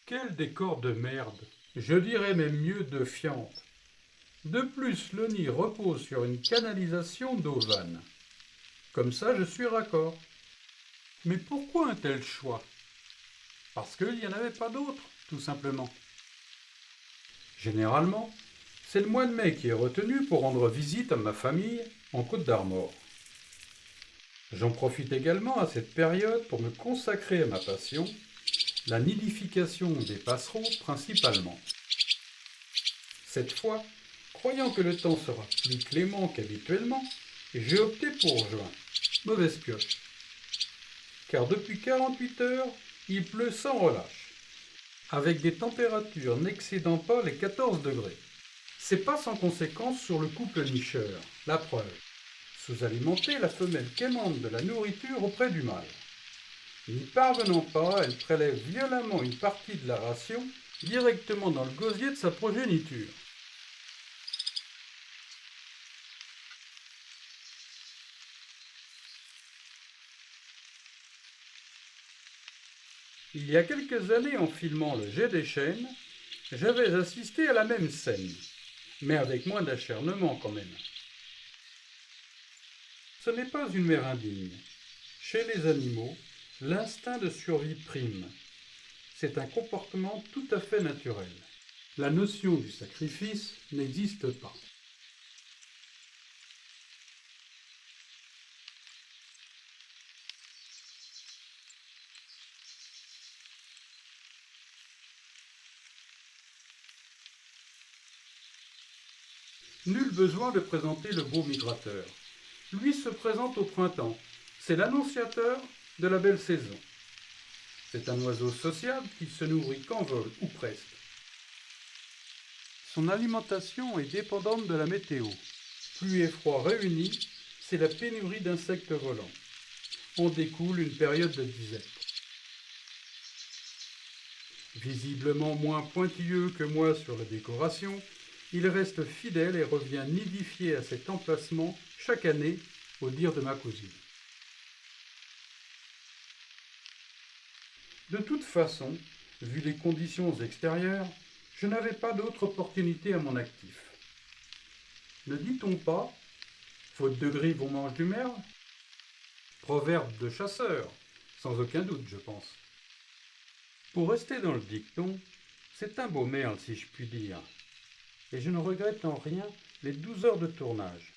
Quel décor de merde! Je dirais même mieux de fiente. De plus, le nid repose sur une canalisation d'Auvanne. Comme ça, je suis raccord. Mais pourquoi un tel choix? Parce qu'il n'y en avait pas d'autre, tout simplement. Généralement, c'est le mois de mai qui est retenu pour rendre visite à ma famille en Côte d'Armor. J'en profite également à cette période pour me consacrer à ma passion, la nidification des passereaux principalement. Cette fois, croyant que le temps sera plus clément qu'habituellement, j'ai opté pour juin. Mauvaise pioche. Car depuis 48 heures, il pleut sans relâche, avec des températures n'excédant pas les 14 degrés. C'est pas sans conséquence sur le couple nicheur, la preuve. Sous-alimentée, la femelle quémande de la nourriture auprès du mâle. N'y parvenant pas, elle prélève violemment une partie de la ration directement dans le gosier de sa progéniture. Il y a quelques années, en filmant le jet des chênes, j'avais assisté à la même scène, mais avec moins d'acharnement quand même. Ce n'est pas une mère indigne. Chez les animaux, l'instinct de survie prime. C'est un comportement tout à fait naturel. La notion du sacrifice n'existe pas. Nul besoin de présenter le beau migrateur. Lui se présente au printemps. C'est l'annonciateur de la belle saison. C'est un oiseau sociable qui se nourrit qu'en vol, ou presque. Son alimentation est dépendante de la météo. Pluie et froid réunis, c'est la pénurie d'insectes volants. En découle une période de disette. Visiblement moins pointilleux que moi sur la décoration, il reste fidèle et revient nidifier à cet emplacement chaque année, au dire de ma cousine. De toute façon, vu les conditions extérieures, je n'avais pas d'autre opportunité à mon actif. Ne dit-on pas faute de grive, on mange du merle? Proverbe de chasseur, sans aucun doute, je pense. Pour rester dans le dicton, c'est un beau merle, si je puis dire, et je ne regrette en rien les 12 heures de tournage.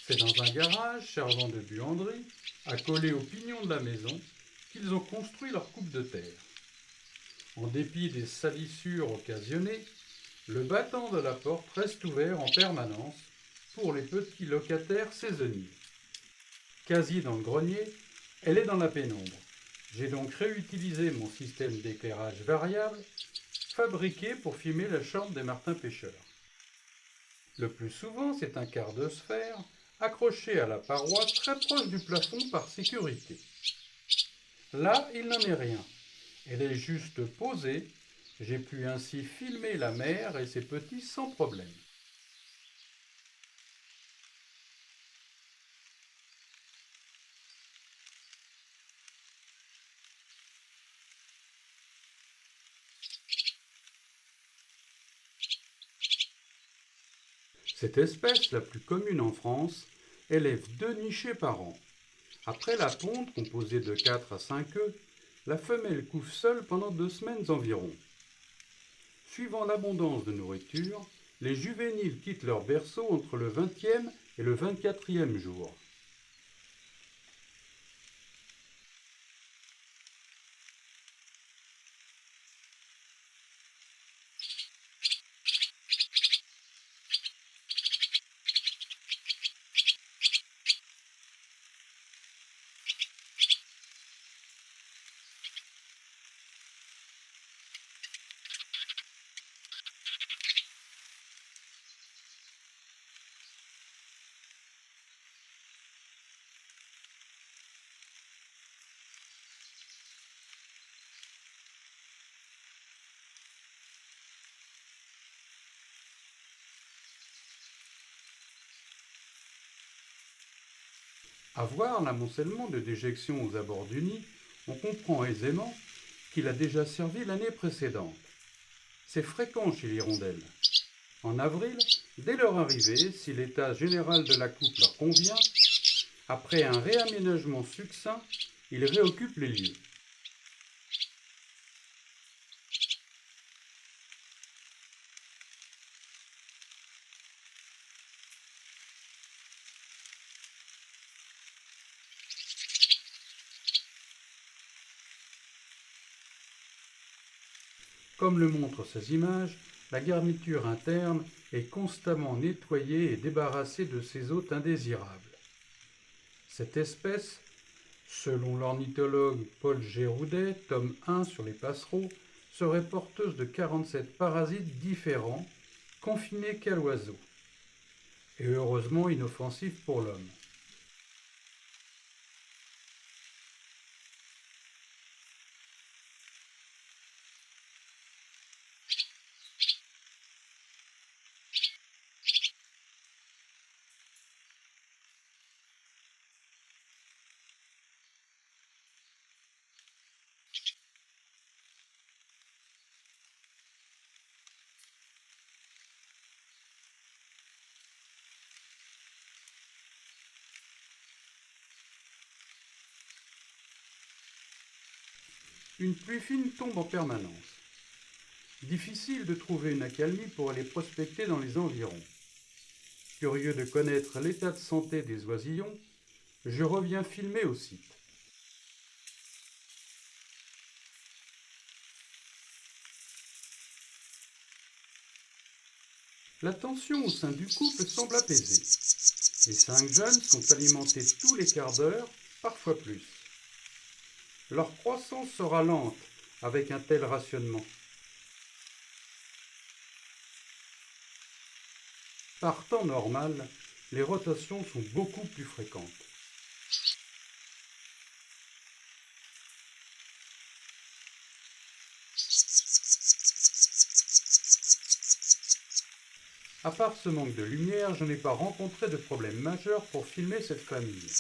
C'est dans un garage servant de buanderie, accolé au pignon de la maison, qu'ils ont construit leur coupe de terre. En dépit des salissures occasionnées, le battant de la porte reste ouvert en permanence pour les petits locataires saisonniers. Quasi dans le grenier, elle est dans la pénombre. J'ai donc réutilisé mon système d'éclairage variable, fabriqué pour filmer la chambre des martins pêcheurs. Le plus souvent, c'est un quart de sphère accroché à la paroi très proche du plafond par sécurité. Là, il n'en est rien. Elle est juste posée. J'ai pu ainsi filmer la mère et ses petits sans problème. Cette espèce, la plus commune en France, élève 2 nichés par an. Après la ponte, composée de 4 à 5 œufs, la femelle couve seule pendant 2 semaines environ. Suivant l'abondance de nourriture, les juvéniles quittent leur berceau entre le 20e et le 24e jour. À voir l'amoncellement de déjections aux abords du nid, on comprend aisément qu'il a déjà servi l'année précédente. C'est fréquent chez l'hirondelle. En avril, dès leur arrivée, si l'état général de la coupe leur convient, après un réaménagement succinct, ils réoccupent les lieux. Comme le montrent ces images, la garniture interne est constamment nettoyée et débarrassée de ses hôtes indésirables. Cette espèce, selon l'ornithologue Paul Géroudet, tome 1 sur les passereaux, serait porteuse de 47 parasites différents, confinés qu'à l'oiseau, et heureusement inoffensifs pour l'homme. Une pluie fine tombe en permanence. Difficile de trouver une accalmie pour aller prospecter dans les environs. Curieux de connaître l'état de santé des oisillons, je reviens filmer au site. La tension au sein du couple semble apaisée. Les 5 jeunes sont alimentés tous les quarts d'heure, parfois plus. Leur croissance sera lente avec un tel rationnement. Par temps normal, les rotations sont beaucoup plus fréquentes. À part ce manque de lumière, je n'ai pas rencontré de problème majeur pour filmer cette famille.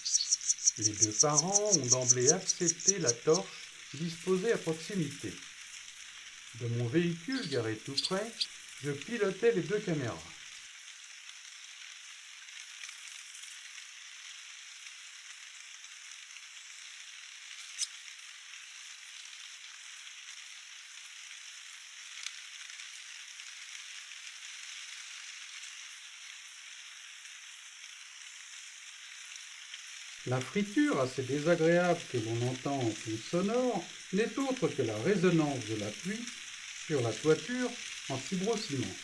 Les 2 parents ont d'emblée accepté la torche disposée à proximité. De mon véhicule garé tout près, je pilotais les 2 caméras. La friture, assez désagréable que l'on entend en fond sonore, n'est autre que la résonance de la pluie sur la toiture en fibrociment.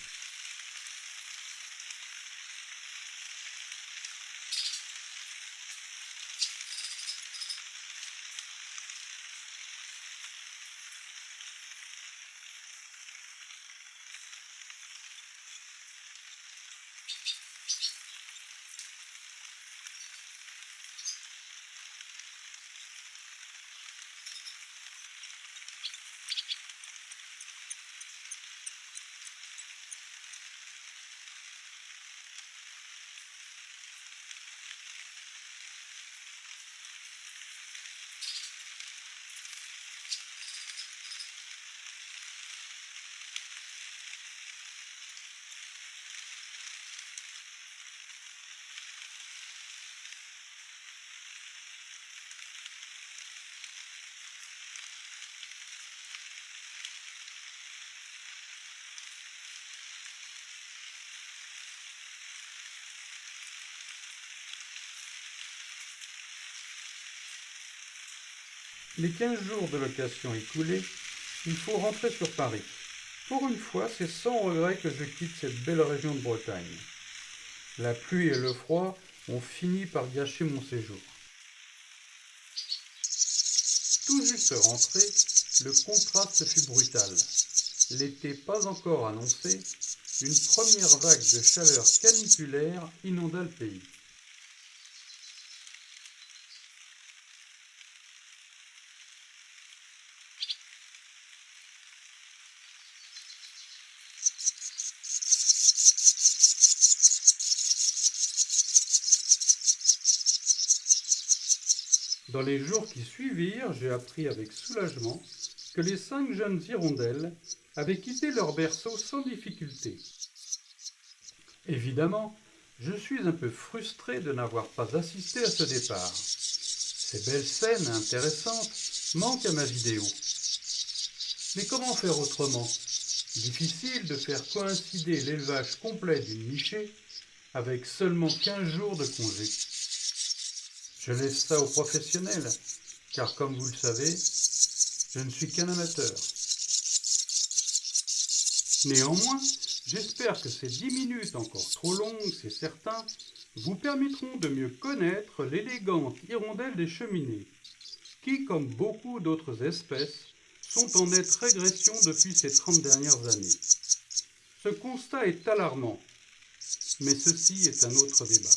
Les 15 jours de location écoulés, il faut rentrer sur Paris. Pour une fois, c'est sans regret que je quitte cette belle région de Bretagne. La pluie et le froid ont fini par gâcher mon séjour. Tout juste rentré, le contraste fut brutal. L'été pas encore annoncé, une première vague de chaleur caniculaire inonda le pays. Dans les jours qui suivirent, j'ai appris avec soulagement que les 5 jeunes hirondelles avaient quitté leur berceau sans difficulté. Évidemment, je suis un peu frustré de n'avoir pas assisté à ce départ. Ces belles scènes intéressantes manquent à ma vidéo. Mais comment faire autrement? Difficile de faire coïncider l'élevage complet d'une nichée avec seulement 15 jours de congé. Je laisse ça aux professionnels, car comme vous le savez, je ne suis qu'un amateur. Néanmoins, j'espère que ces 10 minutes encore trop longues, c'est certain, vous permettront de mieux connaître l'élégante hirondelle des cheminées, qui, comme beaucoup d'autres espèces, sont en nette régression depuis ces 30 dernières années. Ce constat est alarmant, mais ceci est un autre débat.